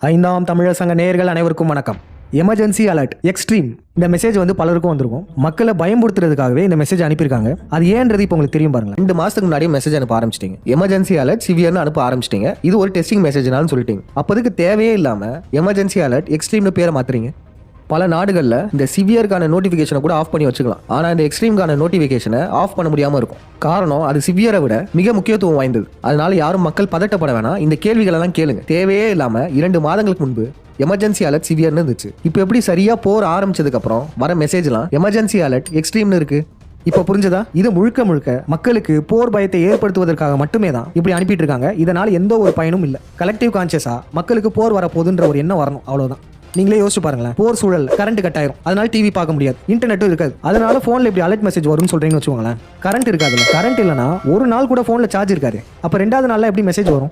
ஐந்தாம் தமிழர் சங்க நேயர்கள் அனைவருக்கும் வணக்கம். எமர்ஜென்சி அலர்ட் எக்ஸ்ட்ரீம் இந்த மெசேஜ் வந்து பலருக்கும் வந்திருக்கும். மக்களை பயமுறுத்துறதுக்காகவே இந்த மெசேஜ் அனுப்பியிருக்காங்க. அது ஏன்றது இப்போ உங்களுக்கு தெரியும் பாருங்க. 2 மாசத்துக்கு முன்னாடியே மெசேஜ் அனுப்ப ஆரம்பிச்சிட்டீங்க. எமர்ஜென்சி அலர்ட் சிவியர்னு அனுப்ப ஆரம்பிச்சிட்டீங்க. இது ஒரு டெஸ்டிங் மெசேஜ்னாலும் சொல்லிட்டீங்க. அப்போதுக்கு தேவையே இல்லாம எமர்ஜென்சி அலர்ட் எக்ஸ்ட்ரீம்னு பேரை மாத்துறீங்க. பல நாடுகளில் இந்த சிவியருக்கான நோட்டிஃபிகேஷனை கூட ஆஃப் பண்ணி வச்சுக்கலாம். ஆனால் இந்த எக்ஸ்ட்ரீம்கான நோட்டிஃபிகேஷனை ஆஃப் பண்ண முடியாமல் இருக்கும். காரணம், அது சிவியரை விட மிக முக்கியத்துவம் வாய்ந்தது. அதனால யாரும் மக்கள் பதட்டப்பட வேணாம். இந்த கேள்விகளெல்லாம் கேளுங்க. தேவையே இல்லாமல் 2 மாதங்களுக்கு முன்பு எமர்ஜென்சி அலர்ட் சிவியர்னு இருந்துச்சு. இப்போ எப்படி சரியா போர் ஆரம்பிச்சதுக்கு அப்புறம் வர மெசேஜ்லாம் எமர்ஜென்சி அலர்ட் எக்ஸ்ட்ரீம்னு இருக்கு? இப்போ புரிஞ்சதா? இது முழுக்க முழுக்க மக்களுக்கு போர் பயத்தை ஏற்படுத்துவதற்காக மட்டுமே தான் இப்படி அனுப்பிட்டு இருக்காங்க. இதனால் எந்த ஒரு பயனும் இல்லை. கலெக்டிவ் கான்சியஸா மக்களுக்கு போர் வரப்போகுதுன்ற ஒரு எண்ணம் வரணும், அவ்வளவுதான். நீங்களே யோசிச்சு பாருங்களேன். போர் சூழல், கரண்ட் கட் ஆயிரும். அதனால டிவி பார்க்க முடியாது, இன்டர்நெட்டும் இருக்காது. அதனால போன்ல இப்படி அலர்ட் மெசேஜ் வரும்னு சொல்றீங்கன்னு வச்சுக்கோங்களேன். கரண்ட் இருக்காதுல்ல. கரண்ட் இல்லைன்னா ஒரு நாள் கூட போன்ல சார்ஜ் இருக்காது. அப்ப 2வது நாள்ல எப்படி மெசேஜ் வரும்?